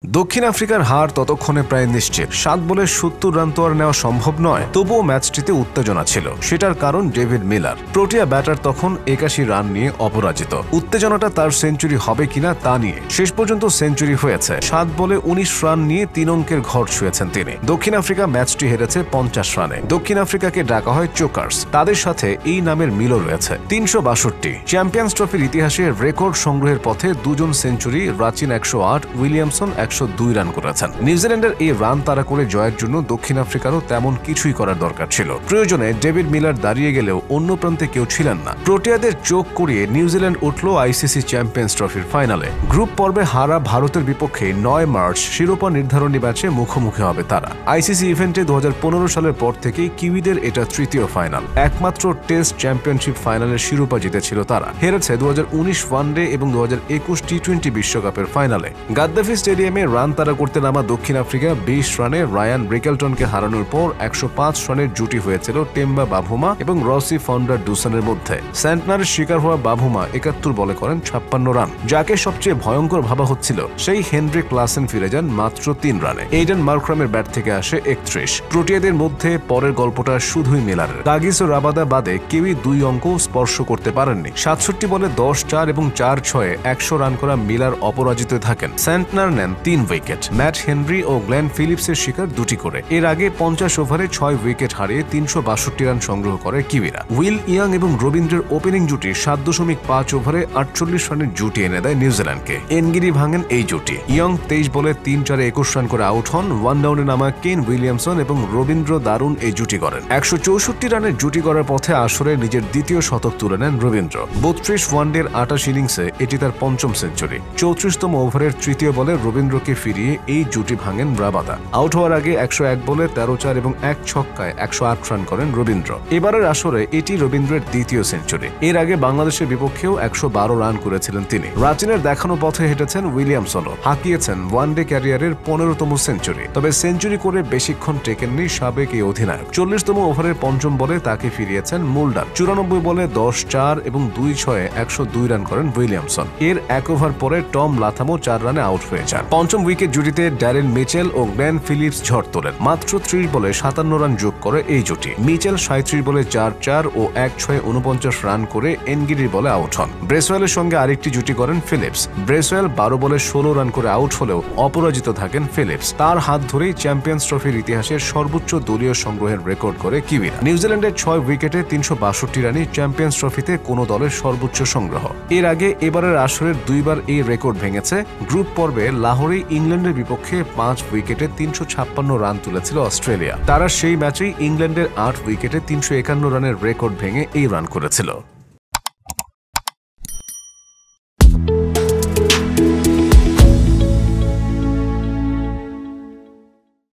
দক্ষিণ আফ্রিকার হার ততক্ষণে প্রায় নিশ্চিত। ৭ বলে ৭০ রান তো আর নেওয়া সম্ভব নয়, তবুও ম্যাচটিতে উত্তেজনা ছিল। সেটার কারণ ডেভিড মিলার। প্রোটিয়া ব্যাটার তখন ৮১ রান নিয়ে অপরাজিত। উত্তেজনাটা তার সেঞ্চুরি হবে কিনা তা নিয়ে। শেষ পর্যন্ত সেঞ্চুরি হয়েছে। ৭ বলে ১৯ রান নিয়ে ৩ অঙ্কের ঘর ছুঁয়েছেন তিনি। দক্ষিণ আফ্রিকা ম্যাচটি হেরেছে ৫০ রানে। দক্ষিণ আফ্রিকাকে ডাকা হয় চোকার্স। তাদের সাথে এই নামের মিলও রয়েছে। ৩৬২। চ্যাম্পিয়ন্স ট্রফির ইতিহাসে রেকর্ড সংগ্রহের পথে দুজন সেঞ্চুরি, রাচিন ১০৮, উইলিয়ামসন ১০২ রান করেছেন। নিউজিল্যান্ডের এই রান তাড়া করে জয়ের জন্য দক্ষিণ আফ্রিকারও তেমন কিছুই করার দরকার ছিল। প্রয়োজনে ডেভিড মিলার দাঁড়িয়ে গেলেও অন্য প্রান্তে কেউ ছিলেন না। প্রোটিয়াদের চোখ করিয়ে নিউজিল্যান্ড উঠল আইসিসি চ্যাম্পিয়ন্স ট্রফির ফাইনালে। গ্রুপ পর্বে হারা ভারতের বিপক্ষে ৯ মার্চ শিরোপা নির্ধারণী ম্যাচে মুখোমুখি হবে তারা। আইসিসি ইভেন্টে ২০১৫ সালের পর থেকেই কিউইদের এটা তৃতীয় ফাইনাল। একমাত্র টেস্ট চ্যাম্পিয়নশিপ ফাইনালের শিরোপা জিতেছিল তারা। হেরেছে ২০১৯ ওয়ানডে এবং ২০২১ টি-২০ বিশ্বকাপের ফাইনালে। গাদ্দাফি স্টেডিয়ামে রান তাড়া করতে নামা দক্ষিণ আফ্রিকা ২০ রানে রায়ান রিকেলটনকে হারানোর পর ১০৫ রানের জুটি হয়েছিল টেম্বা বাভুমা এবং রসি ফন্ডার ডুসনের মধ্যে। সেন্টনারের শিকার হওয়া বাভুমা ৭১ বলে করেন ৫৬ রান। যাকে সবচেয়ে ভয়ঙ্কর ভাবা হচ্ছিল সেই হেনরি ক্লাসেন ফিরে যান মাত্র ৩ রানে। এইডেন মার্ক্রামের ব্যাট থেকে আসে ৩১। প্রোটিয়াদের মধ্যে পরের গল্পটা শুধুই মিলারের। কাগিসো রাবাদা বাদে কেউই ২ অঙ্ক স্পর্শ করতে পারেননি। ৬৭ বলে ১০-৪ এবং ৪-৬ ১০০ রান করা মিলার অপরাজিত থাকেন। সেন্টনার নেন ৩ উইকেট। ম্যাট হেনরি ও গ্লেন ফিলিপসের শিকার ২টি করে। এর আগে ৫০ ওভারে ৬ উইকেট হারিয়ে ৩৬২ রান সংগ্রহ করে কিউইরা। উইল ইয়াং এবং রবীন্দ্রের ওপেনিং জুটি ৭.৫ ওভারে ৪৮ রানের জুটি এনে দেয় নিউজিল্যান্ডকে। এনগিরি ভাঙেন এই জুটি। ইয়ং ২৩ বলে ৩-৪-এ ২১ রান করে আউট হন। ওয়ান ডাউনে নামা কেন উইলিয়ামসন এবং রবীন্দ্র দারুণ এই জুটি করেন। ১৬৪ রানের জুটি করার পথে আসরে নিজের দ্বিতীয় শতক তুলে নেন রবীন্দ্র। ৩২ ওয়ানডের ২৮ ইনিংসে এটি তার পঞ্চম সেঞ্চুরি। ৩৪তম ওভারের তৃতীয় বলে রবীন্দ্রকে ফিরিয়ে এই জুটি ভাঙেন রাবাদা। আউট হওয়ার আগে ১০১ বলে ১৩-৪ এবং ১ ছক্কায় ১০৮ রান করেন রবীন্দ্র। এবারের আসরে এটি রবীন্দ্রের দ্বিতীয় সেঞ্চুরি। এর আগে বাংলাদেশের বিপক্ষেও ১১২ রান করেছিলেন তিনি। রাচিনের দেখানো পথে হেঁটেছেন উইলিয়ামসনও। হাঁকিয়েছেন ওয়ানডে ক্যারিয়ারের ১৫তম সেঞ্চুরি। তবে সেঞ্চুরি করে বেশিক্ষণ টেকেননি সাবেক এই অধিনায়ক। ৪০তম ওভারের পঞ্চম বলে তাকে ফিরিয়েছেন মুলডার। ৯৪ বলে ১০-৪ এবং ২-৬-এ ১০২ রান করেন উইলিয়ামসন। এর ১ ওভার পরে টম লাথামো ৪ রানে আউট হয়ে যান। পঞ্চম উইকেট জুটিতে ড্যারেন মিচেল ও গ্লেন ফিলিপস ঝড় তোলেন। মাত্র ৩০ বলে ৫৭ রান যোগ করে এই জুটি। মিচেল ৩৭ বলে ৪-৪ ও ১-৬ ৪৯ রান করে এনগিরির বলে আউট হন। ব্রেসওয়েলের সঙ্গে আরেকটি জুটি করেন ফিলিপস। ব্রেসওয়েল ১২ বলে ১৬ রান করে আউট হলেও অপরাজিত থাকেন ফিলিপস। তার হাত ধরেই চ্যাম্পিয়ন্স ট্রফির ইতিহাসের সর্বোচ্চ দলীয় সংগ্রহের রেকর্ড করে কিউইরা। নিউজিল্যান্ডের ৬ উইকেটে ৩৬২ রানই চ্যাম্পিয়ন্স ট্রফিতে কোনো দলের সর্বোচ্চ সংগ্রহ। এর আগে এবারের আসরের ২ বার এই রেকর্ড ভেঙেছে। গ্রুপ পর্বে লাহোরে ইংল্যান্ডের বিপক্ষে ৫ উইকেটে ৩৫৬ রান তুলেছিল অস্ট্রেলিয়া। তারা সেই ম্যাচেই ইংল্যান্ডের ৮ উইকেটে ৩৫১ রানের রেকর্ড ভেঙে এই রান করেছিল।